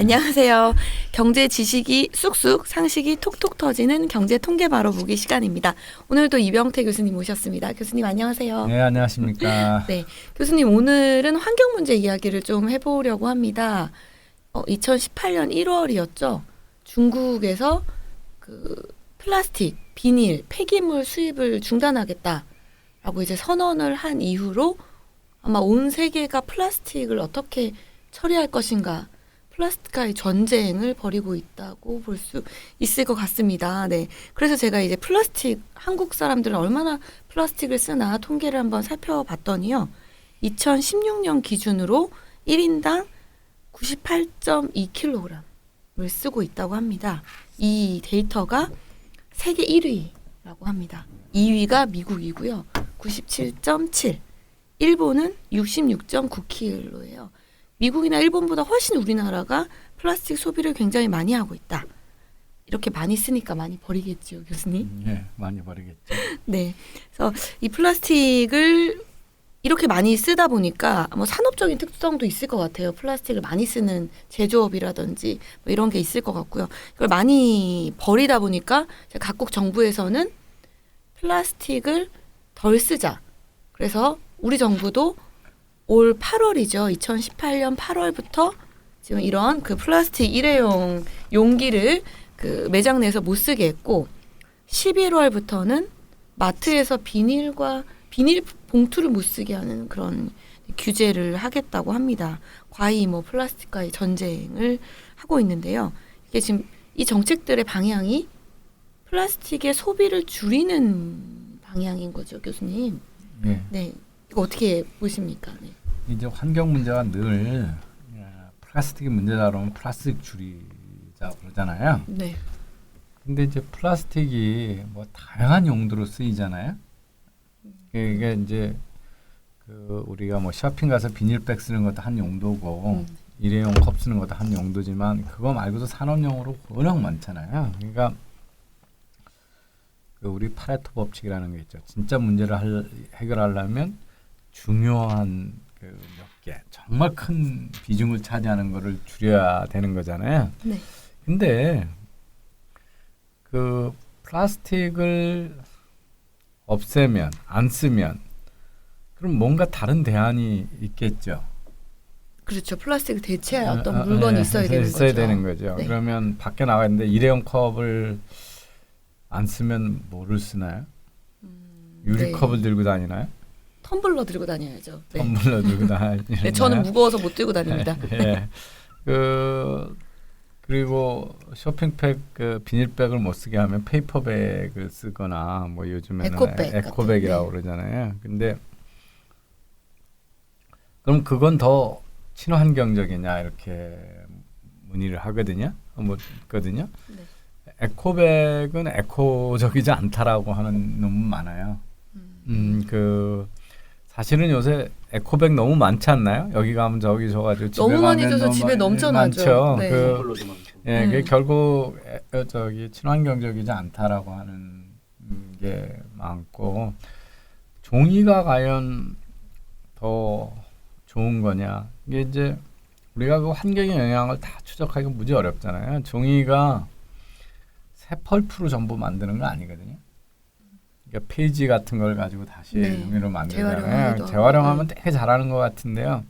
안녕하세요. 경제 지식이 쑥쑥 상식이 톡톡 터지는 경제 통계 바로 보기 시간입니다. 오늘도 이병태 교수님 모셨습니다. 교수님 안녕하세요. 네, 안녕하십니까. 네, 교수님 오늘은 환경 문제 이야기를 좀 해보려고 합니다. 2018년 1월이었죠. 중국에서 그 플라스틱, 비닐, 폐기물 수입을 중단하겠다라고 이제 선언을 한 이후로 아마 온 세계가 플라스틱을 어떻게 처리할 것인가, 플라스틱과의 전쟁을 벌이고 있다고 볼 수 있을 것 같습니다. 네. 그래서 제가 이제 플라스틱, 한국 사람들은 얼마나 플라스틱을 쓰나 통계를 한번 살펴봤더니요. 2016년 기준으로 1인당 98.2kg을 쓰고 있다고 합니다. 이 데이터가 세계 1위라고 합니다. 2위가 미국이고요. 97.7. 일본은 66.9kg예요. 미국이나 일본보다 훨씬 우리나라가 플라스틱 소비를 굉장히 많이 하고 있다. 이렇게 많이 쓰니까 많이 버리겠죠, 교수님? 네, 많이 버리겠죠. 네. 그래서 이 플라스틱을 이렇게 많이 쓰다 보니까 뭐 산업적인 특성도 있을 것 같아요. 플라스틱을 많이 쓰는 제조업이라든지 뭐 이런 게 있을 것 같고요. 이걸 많이 버리다 보니까 각국 정부에서는 플라스틱을 덜 쓰자. 그래서 우리 정부도 올 8월이죠. 2018년 8월부터 지금 이런 그 플라스틱 일회용 용기를 그 매장 내에서 못 쓰게 했고 11월부터는 마트에서 비닐 봉투를 못 쓰게 하는 그런 규제를 하겠다고 합니다. 과히 뭐 플라스틱과의 전쟁을 하고 있는데요. 이게 지금 이 정책들의 방향이 플라스틱의 소비를 줄이는 방향인 거죠, 교수님. 네. 네. 이거 어떻게 보십니까? 네. 이제 환경 문제가 늘 플라스틱이 문제다 그러면 플라스틱 줄이자 그러잖아요. 네. 근데 이제 플라스틱이 뭐 다양한 용도로 쓰이잖아요. 이게 이제 그 우리가 뭐 쇼핑 가서 비닐백 쓰는 것도 한 용도고 일회용 컵 쓰는 것도 한 용도지만 그거 말고도 산업용으로 워낙 많잖아요. 그러니까 그 우리 파레토 법칙이라는 게 있죠. 진짜 문제를 해결하려면 중요한 그 몇 개, 정말 큰 비중을 차지하는 거를 줄여야 되는 거잖아요. 네. 근데 그 플라스틱을 없애면, 안 쓰면 그럼 뭔가 다른 대안이 있겠죠. 그렇죠. 플라스틱을 대체할 어떤 물건이 있어야 되는 거죠. 있어야 되는 거죠. 네. 그러면 밖에 나가 있는데 일회용 컵을 안 쓰면 뭐를 쓰나요? 유리컵을 네. 들고 다니나요? 텀블러 들고 다녀야죠. 네. 텀블러 들고 다니나요? 네, 저는 무거워서 못 들고 다닙니다. 예. 그리고 쇼핑백 그 비닐백을 못 쓰게 하면 페이퍼백을 쓰거나 뭐 요즘에는 에코백이라고 그러잖아요. 근데 그럼 그건 더 친환경적이냐 이렇게 문의를 하거든요. 묻거든요. 네. 에코백은 에코적이지 않다라고 하는 놈은 많아요. 그 사실은 요새 에코백 너무 많지 않나요? 여기 가면 저기 줘가지고 집에 너무 많이 가면 줘서 집에 넘쳐나죠. 많죠. 네. 그게 결국 저기 친환경적이지 않다라고 하는 게 많고 종이가 과연 더 좋은 거냐? 이게 이제 우리가 그 환경의 영향을 다 추적하기가 무지 어렵잖아요. 종이가 새 펄프로 전부 만드는 거 아니거든요. 그러니까 페이지 같은 걸 가지고 다시 종이로 만들잖아요. 재활용하면 되게 잘하는 것 같은데요.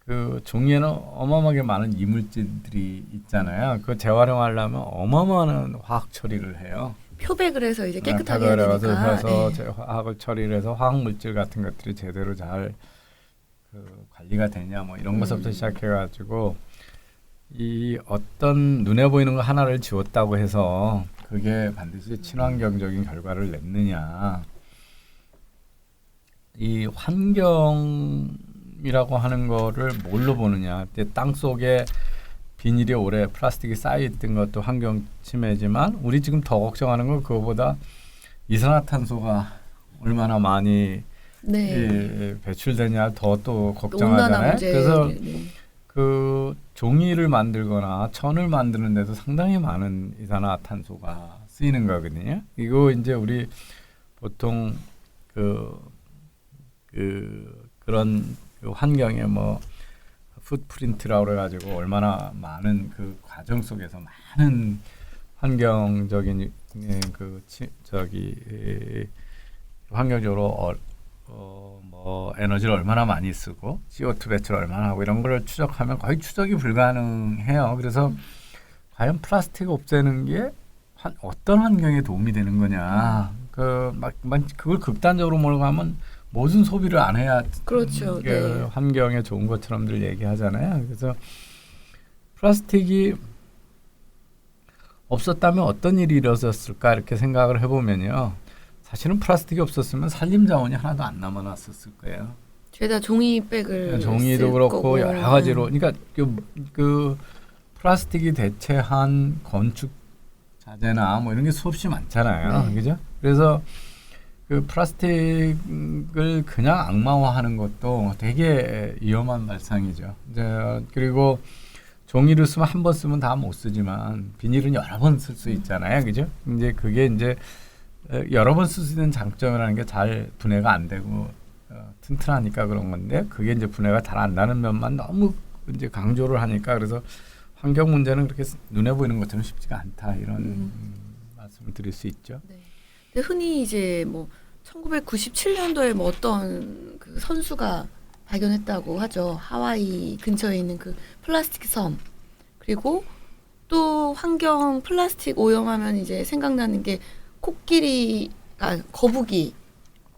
그 종이에는 어마어마하게 많은 이물질들이 있잖아요. 그 재활용하려면 어마어마한 화학 처리를 해요. 표백을 해서 이제 깨끗하게 해야 되니까. 그래서 화학을 처리를 해서 화학 물질 같은 것들이 제대로 잘 그 관리가 되냐 뭐 이런 것부터 시작해가지고 이 어떤 눈에 보이는 거 하나를 지웠다고 해서 그게 반드시 친환경적인 결과를 냈느냐. 이 환경이라고 하는 거를 뭘로 보느냐. 땅 속에 비닐이 오래 플라스틱이 쌓여있던 것도 환경 침해지만 우리 지금 더 걱정하는 건 그거보다 이산화탄소가 얼마나 많이 배출되냐 더 또 걱정하잖아요. 그래서 그 종이를 만들거나 천을 만드는 데도 상당히 많은 이산화탄소가 쓰이는 거거든요. 이거 이제 우리 보통 그런 그 환경에 뭐 풋프린트라고 그래가지고 얼마나 많은 그 과정 속에서 많은 환경적인 환경적으로 뭐 에너지를 얼마나 많이 쓰고 CO2 배출을 얼마나 하고 이런 걸 추적하면 거의 추적이 불가능해요. 그래서 과연 플라스틱 없애는 게 어떤 환경에 도움이 되는 거냐. 그걸 극단적으로 몰고 가면 모든 소비를 안 해야 그렇죠. 네. 환경에 좋은 것처럼들 얘기하잖아요. 그래서 플라스틱이 없었다면 어떤 일이 일어났을까 이렇게 생각을 해보면요. 사실은 플라스틱이 없었으면 산림 자원이 하나도 안 남아났었을 거예요. 죄다 종이백을 종이도 쓸 그렇고 거고. 여러 가지로. 그러니까 그 플라스틱이 대체한 건축 자재나 뭐 이런 게 수없이 많잖아요. 네. 그죠? 그래서 그 플라스틱을 그냥 악마화하는 것도 되게 위험한 발상이죠. 이제 그리고 종이를 쓰면 한 번 쓰면 다 못 쓰지만 비닐은 여러 번 쓸 수 있잖아요. 그죠? 이제 그게 이제 여러 번 쓸 수 있는 장점이라는 게 잘 분해가 안 되고 튼튼하니까 그런 건데 그게 이제 분해가 잘 안 나는 면만 너무 이제 강조를 하니까 그래서 환경 문제는 그렇게 눈에 보이는 것처럼 쉽지가 않다 이런 말씀을 드릴 수 있죠. 네. 근데 흔히 이제 뭐 1997년도에 뭐 어떤 그 선수가 발견했다고 하죠. 하와이 근처에 있는 그 플라스틱 섬. 그리고 또 환경 플라스틱 오염하면 이제 생각나는 게 거북이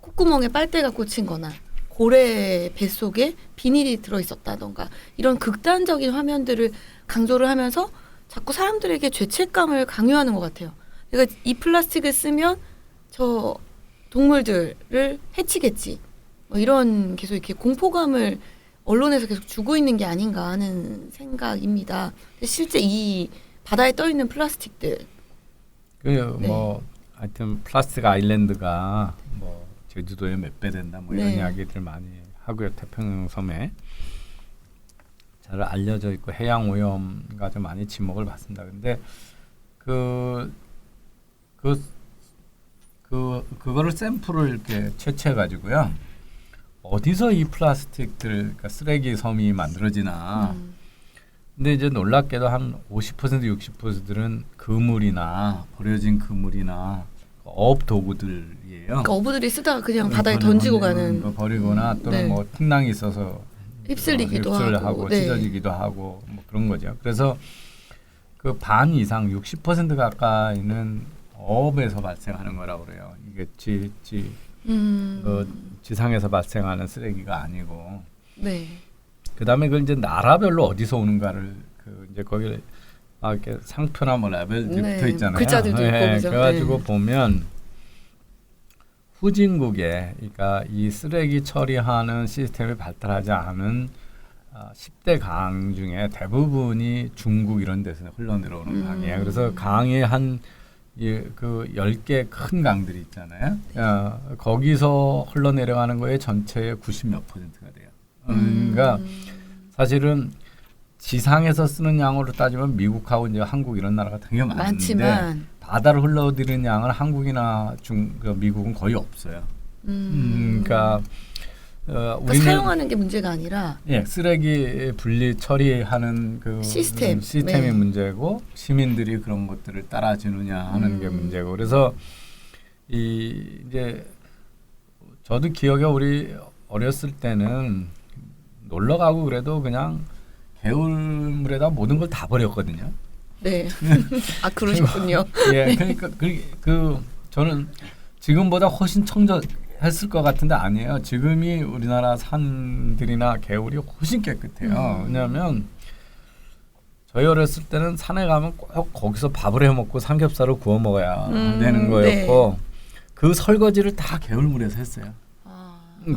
콧구멍에 빨대가 꽂힌거나 고래 뱃속에 비닐이 들어있었다던가 이런 극단적인 화면들을 강조를 하면서 자꾸 사람들에게 죄책감을 강요하는 것 같아요. 그러니까 이 플라스틱을 쓰면 저 동물들을 해치겠지. 뭐 이런 계속 이렇게 공포감을 언론에서 계속 주고 있는 게 아닌가 하는 생각입니다. 실제 이 바다에 떠 있는 플라스틱들. 뭐 하여튼 플라스틱 아일랜드가 뭐 제주도에 몇 배 된다 뭐 이런 이야기들 많이 하고요. 태평양 섬에 잘 알려져 있고 해양 오염과 좀 많이 지목을 받습니다. 근데 그거를 샘플을 이렇게 채취해 가지고요. 어디서 이 플라스틱들 그러니까 쓰레기 섬이 만들어지나. 근데 이제 놀랍게도 한 50% 60%들은 그물이나 버려진 그물이나 어업 도구들이에요. 그러니까 어부들이 쓰다가 그냥 바다에 던지고 가는 버리거나 또는 뭐 풍랑이 있어서 휩쓸리기도 하고 찢어지기도 하고 뭐 그런 거죠. 그래서 그 반 이상 60% 가까이는 어업에서 발생하는 거라고 그래요. 이게 지상에서 발생하는 쓰레기가 아니고. 네. 그다음에 그걸 이제 나라별로 어디서 오는가를 이제 거기를 이렇게 상표나 뭐 라벨이 붙어 있잖아요. 글자들도 있고 그죠. 그래가지고 보면 후진국에 그러니까 이 쓰레기 처리하는 시스템이 발달하지 않은 10대 강 중에 대부분이 중국 이런 데서 흘러내려오는 강이에요. 그래서 강에 한 그 10개 큰 강들이 있잖아요. 거기서 흘러내려가는 거에 전체의 90몇 %가 돼요. 그러니까 사실은 지상에서 쓰는 양으로 따지면 미국하고 이제 한국 이런 나라가 되게 많은데 바다로 흘러들이는 양은 한국이나 미국은 거의 없어요. 그러니까 우리는 사용하는 게 문제가 아니라 쓰레기 분리 처리하는 그 시스템이 문제고 시민들이 그런 것들을 따라주느냐 하는 게 문제고 그래서 이제 저도 기억에 우리 어렸을 때는 놀러 가고 그래도 그냥 개울물에다 모든 걸 다 버렸거든요. 네. 아 그러셨군요. 예, 그러니까 저는 지금보다 훨씬 청정했을 것 같은데 아니에요. 지금이 우리나라 산들이나 개울이 훨씬 깨끗해요. 왜냐하면 저희 어렸을 때는 산에 가면 꼭 거기서 밥을 해 먹고 삼겹살을 구워 먹어야 되는 거였고 그 설거지를 다 개울물에서 했어요.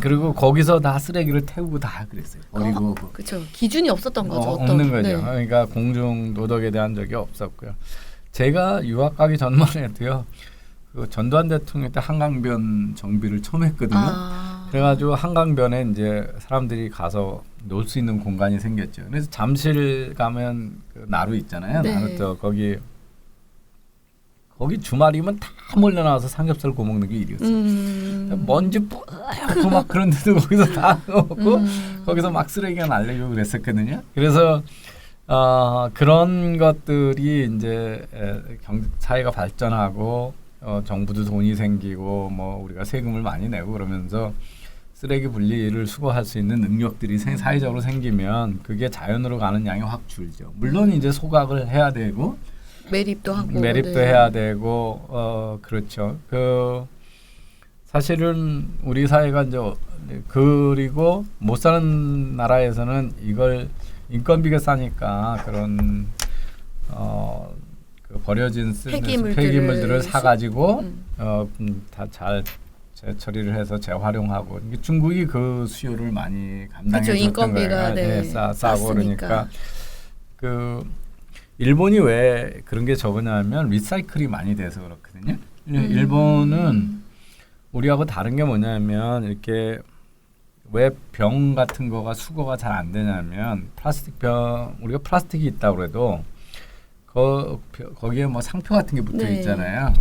그리고 거기서 다 쓰레기를 태우고 다 그랬어요. 버리고. 그렇죠. 기준이 없었던 거죠. 없는 거죠. 그러니까 공중 도덕에 대한 적이 없었고요. 제가 유학 가기 전만 해도요. 그 전두환 대통령 때 한강변 정비를 처음 했거든요. 그래가지고 한강변에 이제 사람들이 가서 놀 수 있는 공간이 생겼죠. 그래서 잠실 가면 그 나루 있잖아요. 나루 거기 거기 주말이면 다 몰려 나와서 삼겹살 구워 먹는 게 일이었어요. 먼지 뿌옇고 막 그런 데도 거기서 다 넣고 거기서 막 쓰레기가 날리고 그랬었거든요. 그래서 그런 것들이 이제 사회가 발전하고 정부도 돈이 생기고 뭐 우리가 세금을 많이 내고 그러면서 쓰레기 분리를 수거할 수 있는 능력들이 사회적으로 생기면 그게 자연으로 가는 양이 확 줄죠. 물론 이제 소각을 해야 되고 매립도 하고 매립도 네. 해야 되고 그렇죠. 사실은 우리 사회가 이제 그리고 못 사는 나라에서는 이걸 인건비가 싸니까 그런 그 버려진 폐기물들을 사가지고 다 잘 재처리를 해서 재활용하고 중국이 그 수요를 많이 감당해줬던 인건비가 거예요. 싸고 그러니까 일본이 왜 그런 게 적으냐면 리사이클이 많이 돼서 그렇거든요. 일본은 우리하고 다른 게 뭐냐면 이렇게 왜 병 같은 거가 수거가 잘 안 되냐면 플라스틱 병 우리가 플라스틱이 있다고 그래도 거기에 뭐 상표 같은 게 붙어 있잖아요.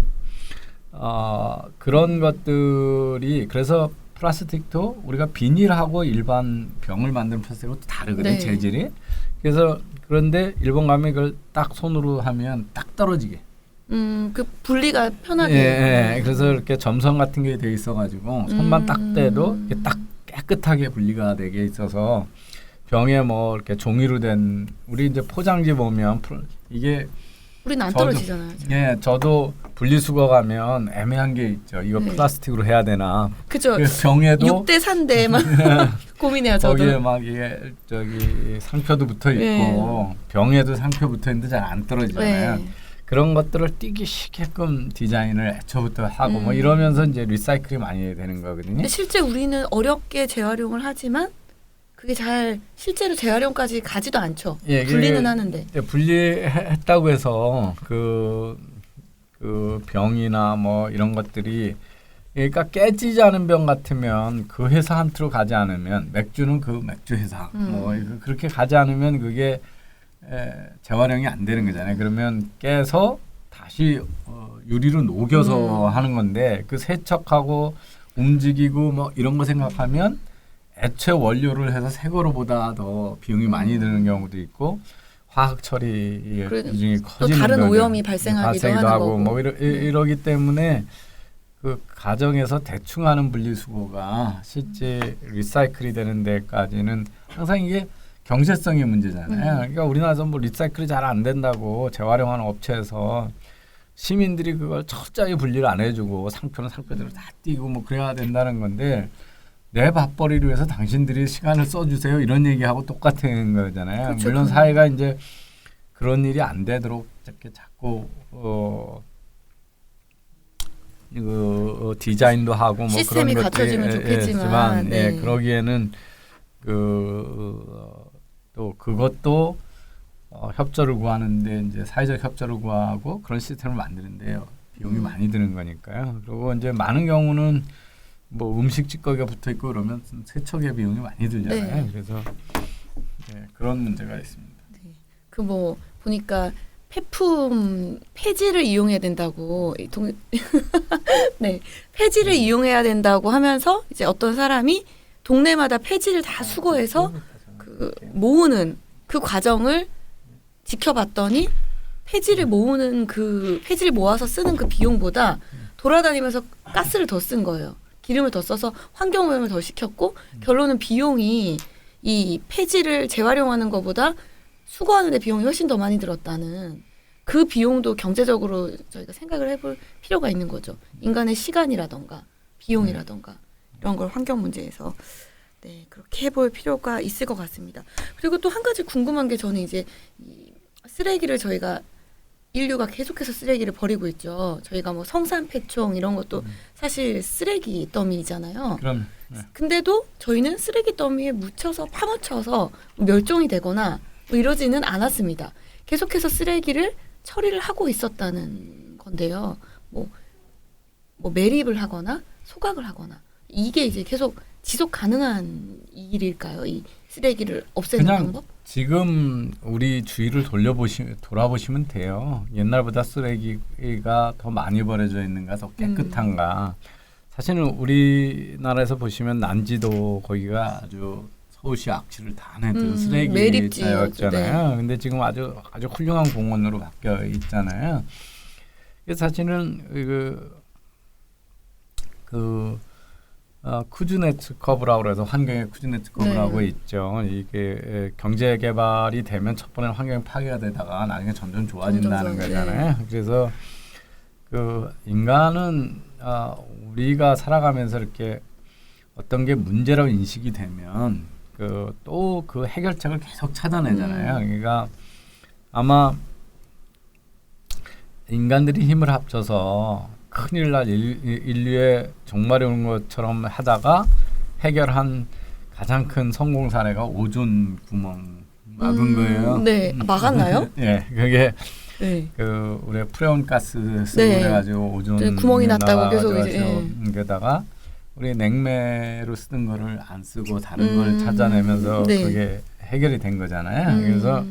그런 것들이 그래서 플라스틱도 우리가 비닐하고 일반 병을 만드는 플라스틱하고 다르거든요. 네. 재질이. 그래서 그런데 일본 가면 이걸 딱 손으로 하면 딱 떨어지게. 그 분리가 편하게. 예. 그래서 이렇게 점선 같은 게 돼 있어가지고 손만 딱 떼도 이렇게 딱 깨끗하게 분리가 되게 있어서 병에 뭐 이렇게 종이로 된 우리 이제 포장지 보면 이게 우리는 안 떨어지잖아요. 예, 저도 분리수거 가면 애매한 게 있죠. 이거 네. 플라스틱으로 해야 되나? 그죠. 병에도 6대 4인데만 고민해요. 저도. 거기에 막 이게 상표도 붙어 있고 병에도 상표 붙어 있는데 잘 안 떨어지잖아요. 네. 그런 것들을 띄기 쉽게끔 디자인을 애초부터 하고 뭐 이러면서 이제 리사이클이 많이 되는 거거든요. 근데 실제 우리는 어렵게 재활용을 하지만 그게 잘 실제로 재활용까지 가지도 않죠. 예, 분리는 하는데. 분리했다고 해서 그 병이나 뭐 이런 것들이 그러니까 깨지지 않은 병 같으면 그 회사 한트로 가지 않으면 맥주는 그 맥주 회사 뭐 그렇게 가지 않으면 그게 재활용이 안 되는 거잖아요. 그러면 깨서 다시 유리로 녹여서 하는 건데 그 세척하고 움직이고 뭐 이런 거 생각하면 애초에 원료를 해서 새 거로보다 더 비용이 많이 드는 경우도 있고 화학 처리 비중이 커지는 다른 거죠. 오염이 발생하기도 하는 하고 거고. 뭐 이러기 때문에 그 가정에서 대충 하는 분리수거가 실제 리사이클이 되는 데까지는 항상 이게 경제성의 문제잖아요. 그러니까 우리나라에서 뭐 리사이클이 잘 안 된다고 재활용하는 업체에서 시민들이 그걸 철저히 분리를 안 해주고 상표는 상표대로 다 띄고 뭐 그래야 된다는 건데 내 밥벌이를 위해서 당신들이 시간을 써주세요 이런 얘기하고 똑같은 거잖아요. 그렇죠. 물론 사회가 이제 그런 일이 안 되도록 이렇게 자꾸 디자인도 하고 뭐 시스템이 그런 갖춰지면 좋겠지만 네. 그러기에는 또 그것도 협조를 구하는데 이제 사회적 협조를 구하고 그런 시스템을 만드는데요 비용이 많이 드는 거니까요. 그리고 이제 많은 경우는 뭐 음식 찌꺼기가 붙어 있고 그러면 세척의 비용이 많이 들잖아요. 네. 그래서 그런 문제가 있습니다. 그 뭐 보니까 폐품 폐지를 이용해야 된다고 네 폐지를 이용해야 된다고 하면서 이제 어떤 사람이 동네마다 폐지를 다 수거해서 그 모으는 그 과정을 지켜봤더니 폐지를 모으는 그 폐지를 모아서 쓰는 그 비용보다 돌아다니면서 가스를 더 쓴 거예요. 기름을 더 써서 환경 오염을 더 시켰고 결론은 비용이 이 폐지를 재활용하는 것보다 수거하는 데 비용이 훨씬 더 많이 들었다는 그 비용도 경제적으로 저희가 생각을 해볼 필요가 있는 거죠. 인간의 시간이라던가 비용이라던가 이런 걸 환경 문제에서 그렇게 해볼 필요가 있을 것 같습니다. 그리고 또 한 가지 궁금한 게 저는 이제 이 쓰레기를 저희가 인류가 계속해서 쓰레기를 버리고 있죠. 저희가 뭐 성산폐총 이런 것도 사실 쓰레기 더미잖아요. 그럼 근데도 저희는 쓰레기 더미에 묻혀서 파묻혀서 멸종이 되거나 뭐 이러지는 않았습니다. 계속해서 쓰레기를 처리를 하고 있었다는 건데요. 뭐 매립을 하거나 소각을 하거나 이게 이제 계속 지속 가능한 일일까요? 이 쓰레기를 없애는 방법? 지금 우리 주위를 돌아보시면 돼요. 옛날보다 쓰레기가 더 많이 버려져 있는가, 더 깨끗한가. 사실은 우리나라에서 보시면 난지도 거기가 아주 서울시 악취를 다 내도 쓰레기자였잖아요. 근데 지금 아주 훌륭한 공원으로 바뀌어 있잖아요. 사실은 쿠즈네츠커브라고 해서 환경의 쿠즈네츠커브라고 있죠. 이게 경제 개발이 되면 첫 번에는 환경이 파괴가 되다가 나중에 점점 좋아진다는 거잖아요. 그래서 그 인간은 우리가 살아가면서 이렇게 어떤 게 문제라고 인식이 되면 또 그 해결책을 계속 찾아내잖아요. 그러니까 아마 인간들이 힘을 합쳐서 큰일 날 인류의 종말이 오는 것처럼 하다가 해결한 가장 큰 성공 사례가 오존 구멍 막은 거예요. 네, 막았나요? 네, 그게 네. 우리 프레온 가스 쓰고 그래가지고 오존 구멍이 났다고 계속 이제 게다가 우리 냉매로 쓰던 거를 안 쓰고 다른 걸 찾아내면서 그게 해결이 된 거잖아요. 그래서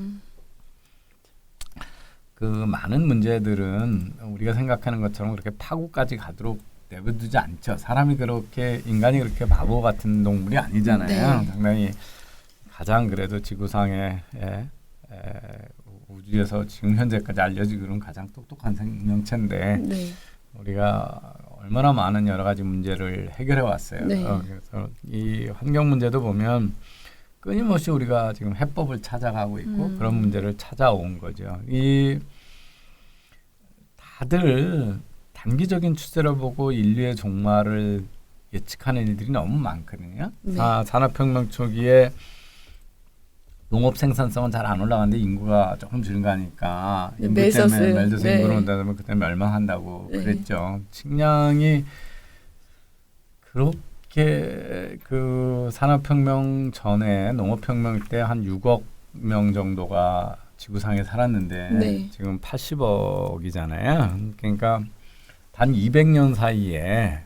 그 많은 문제들은 우리가 생각하는 것처럼 그렇게 파고까지 가도록 내버려두지 않죠. 인간이 그렇게 바보 같은 동물이 아니잖아요. 상당히 가장 그래도 지구상에 우주에서 지금 현재까지 알려지기로는 가장 똑똑한 생명체인데 우리가 얼마나 많은 여러 가지 문제를 해결해 왔어요. 그래서 이 환경 문제도 보면 끊임없이 우리가 지금 해법을 찾아가고 있고 그런 문제를 찾아온 거죠. 다들 단기적인 추세를 보고 인류의 종말을 예측하는 일들이 너무 많거든요. 산업혁명 초기에 농업 생산성은 잘 안 올라가는데 인구가 조금 증가하니까 인구 때문에 멜더스 인구로 온다면 그때 멸망한다고 그랬죠. 식량이 그렇게 그 산업혁명 전에 농업혁명 때 한 6억 명 정도가 지구상에 살았는데 지금 80억이잖아요. 그러니까 단 200년 사이에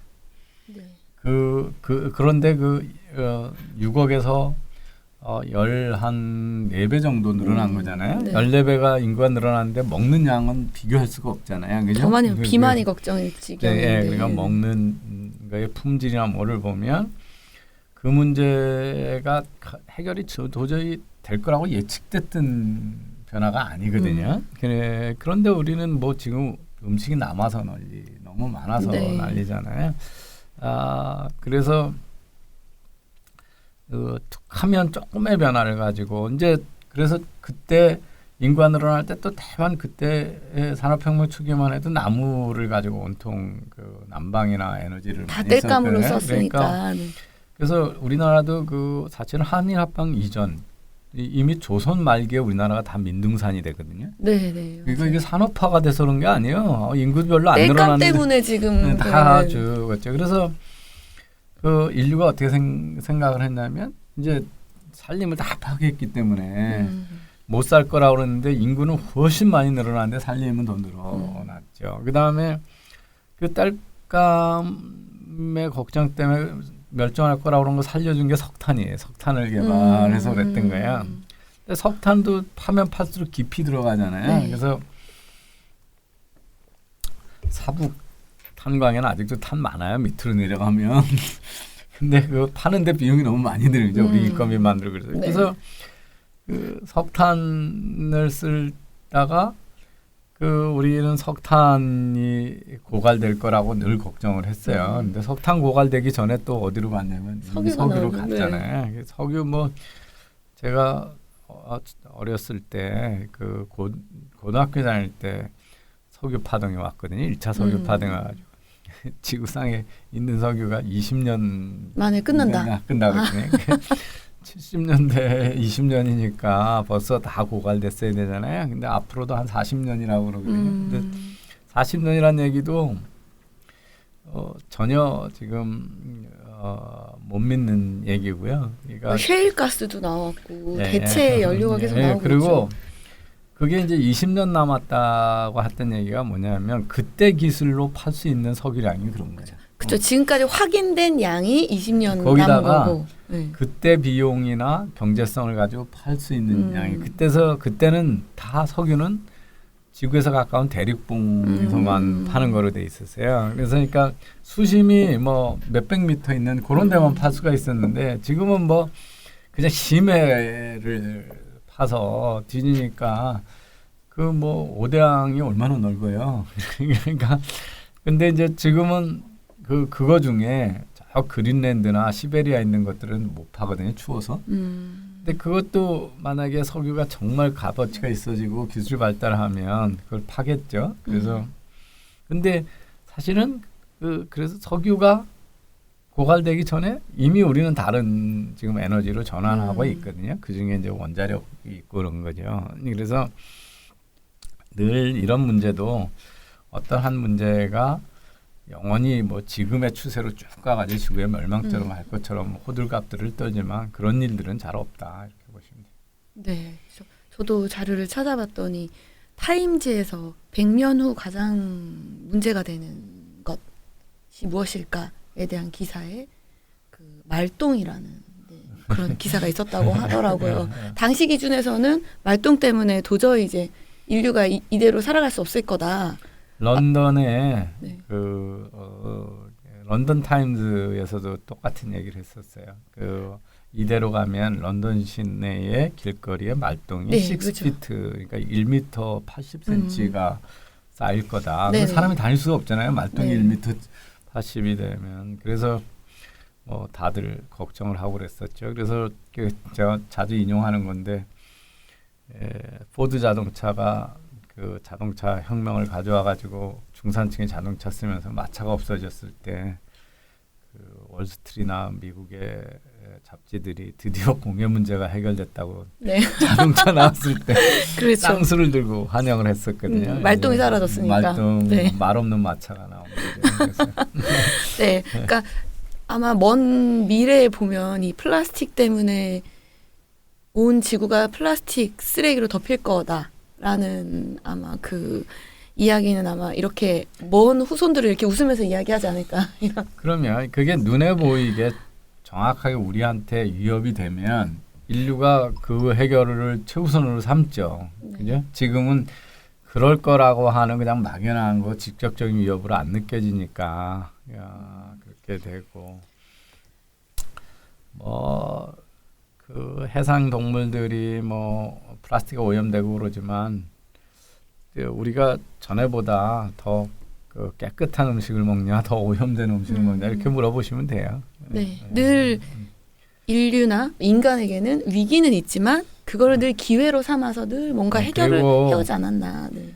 그런데 6억에서 한 4배 정도 늘어난 거잖아요. 14배가 인구가 늘어났는데 먹는 양은 비교할 수가 없잖아요. 그죠? 더 많이 비만이 걱정이 지경인데. 그러니까 먹는 거의 품질이나 뭐를 보면 그 문제가 해결이 도저히 될 거라고 예측됐던 변화가 아니거든요. 그런데 우리는 뭐 지금 음식이 남아서 너무 많아서 난리잖아요. 그래서 툭하면 조금의 변화를 가지고 이제 그래서 그때 인구가 늘어날 때 또 대만 그때 산업혁명 초기만 해도 나무를 가지고 온통 그 난방이나 에너지를 다 많이 땔감으로 썼거든요. 썼으니까. 그러니까 그래서 우리나라도 사실은 한일합방 이전 이미 조선 말기에 우리나라가 다 민둥산이 되거든요. 그러니까 이게 산업화가 돼서 그런 게 아니에요. 인구 별로 안 늘어났는데 땔감 때문에 지금 다 죽었죠. 그래서 그 인류가 어떻게 생각을 했냐면 이제 살림을 다 파괴했기 때문에 못 살 거라고 그러는데 인구는 훨씬 많이 늘어났는데 살림은 더 늘어났죠. 그다음에 그 딸감의 걱정 때문에 멸종할 거라고 그런 거 살려준 게 석탄이에요. 석탄을 개발해서 그랬던 거야. 근데 석탄도 파면 팔수록 깊이 들어가잖아요. 그래서 사북 탄광에는 아직도 탄 많아요. 밑으로 내려가면. 근데 그거 파는데 비용이 너무 많이 들죠. 우리 인건비 만들고 그래서. 그래서 그 석탄을 쓰다가 우리는 석탄이 고갈될 거라고 늘 걱정을 했어요. 근데 석탄 고갈되기 전에 또 어디로 갔냐면 석유로 갔잖아요. 석유 뭐 제가 어렸을 때 그 고등학교 다닐 때 석유 파동이 왔거든요. 1차 석유 파동이 와가지고 지구상에 있는 석유가 20년 만에 끝난다. 끝나거든요. 70년대 20년이니까 벌써 다 고갈됐어야 되잖아요. 근데 앞으로도 한 40년이라고 그러거든요. 근데 40년이라는 얘기도 전혀 지금 못 믿는 얘기고요. 그러니까 셰일가스도 나왔고 대체 연료가 계속 나오고 그리고 있죠. 그게 이제 20년 남았다고 했던 얘기가 뭐냐면 그때 기술로 팔 수 있는 석유량이 그런 거죠. 그렇죠. 지금까지 확인된 양이 20년 남은 거기다가 거고. 네. 그때 비용이나 경제성을 가지고 팔 수 있는 양이 그때는 다 석유는 지구에서 가까운 대륙봉에서만 파는 거로 돼 있었어요. 그래서 그러니까 수심이 뭐 몇백 미터 있는 그런 데만 팔 수가 있었는데 지금은 뭐 그냥 심해를 파서 뒤지니까 그 뭐 오대양이 얼마나 넓어요. 그러니까 근데 이제 지금은 그거 중에 저 그린랜드나 시베리아 있는 것들은 못 파거든요. 추워서. 근데 그것도 만약에 석유가 정말 값어치가 있어지고 기술 발달하면 그걸 파겠죠. 그래서 근데 사실은 그래서 석유가 고갈되기 전에 이미 우리는 다른 지금 에너지로 전환하고 있거든요. 그 중에 이제 원자력이 있고 그런 거죠. 그래서 늘 이런 문제도 어떤 한 문제가 영원히 뭐 지금의 추세로 쭉 가가지고 지구의 멸망처럼 할 것처럼 호들갑들을 떨지만 그런 일들은 잘 없다 이렇게 보시면 돼요. 네, 저도 자료를 찾아봤더니 타임지에서 100년 후 가장 문제가 되는 것이 무엇일까에 대한 기사에 그 말똥이라는 그런 기사가 있었다고 하더라고요. 당시 기준에서는 말똥 때문에 도저히 이제 인류가 이대로 살아갈 수 없을 거다. 런던에 네. 런던 타임즈에서도 똑같은 얘기를 했었어요. 이대로 가면 런던 시내의 길거리에 말똥이 네, 6피트, 그러니까 1m 80cm가 쌓일 거다. 네, 사람이 다닐 수가 없잖아요. 말똥이 네. 1m 80이 되면. 그래서 뭐 다들 걱정을 하고 그랬었죠. 그래서 제가 자주 인용하는 건데 포드 자동차가 그 자동차 혁명을 가져와 가지고 중산층이 자동차 쓰면서 마차가 없어졌을 때 그 월스트리트나 미국의 잡지들이 드디어 공해 문제가 해결됐다고 네. 자동차 나왔을 때 그렇죠. 쌍수를 들고 환영을 했었거든요. 말똥이 사라졌으니까. 말똥, 네. 말 없는 마차가 나온 거죠. 그래서 네, 그러니까 아마 먼 미래에 보면 이 플라스틱 때문에 온 지구가 플라스틱 쓰레기로 덮일 거다라는 아마 그 이야기는 아마 이렇게 먼 후손들을 이렇게 웃으면서 이야기하지 않을까. 이런. 그러면 그게 눈에 보이게 정확하게 우리한테 위협이 되면 인류가 그 해결을 최우선으로 삼죠. 그죠? 지금은 그럴 거라고 하는 그냥 막연한 거 직접적인 위협으로 안 느껴지니까 그렇게 되고 뭐 그 해상 동물들이 뭐 플라스틱에 오염되고 그러지만 우리가 전에보다 더 그 깨끗한 음식을 먹냐, 더 오염된 음식을 먹냐 이렇게 물어보시면 돼요. 네, 늘 인류나 인간에게는 위기는 있지만 그거를 늘 기회로 삼아서 늘 뭔가 해결을 해오지 않았나. 네.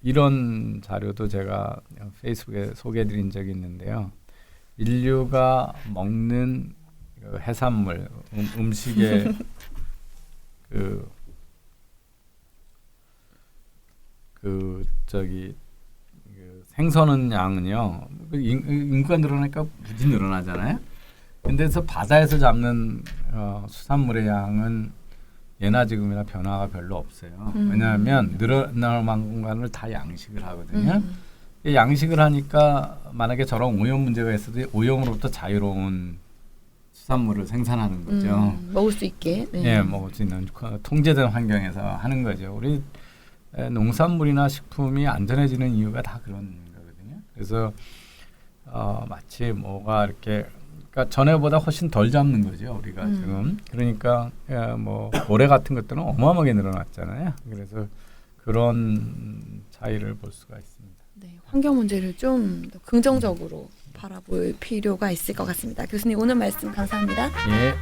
이런 자료도 제가 페이스북에 소개해드린 적이 있는데요. 인류가 먹는 그 해산물, 음식의 생선은 양은요. 인구가 늘어나니까 무지 늘어나잖아요. 근데서 바다에서 잡는 수산물의 양은 예나 지금이나 변화가 별로 없어요. 왜냐하면 늘어나는 공간을 다 양식을 하거든요. 양식을 하니까 만약에 저런 오염 문제가 있어도 오염으로부터 자유로운 수산물을 생산하는 거죠. 먹을 수 있게. 네. 예, 먹을 수 있는 통제된 환경에서 하는 거죠. 우리 농산물이나 식품이 안전해지는 이유가 다 그런 거거든요. 그래서 마치 뭐가 이렇게 그러니까 전에보다 훨씬 덜 잡는 거죠. 우리가 지금. 그러니까 뭐 고래 같은 것들은 어마어마하게 늘어났잖아요. 그래서 그런 차이를 볼 수가 있습니다. 네, 환경 문제를 좀 더 긍정적으로 바라볼 필요가 있을 것 같습니다. 교수님 오늘 말씀 감사합니다. 예.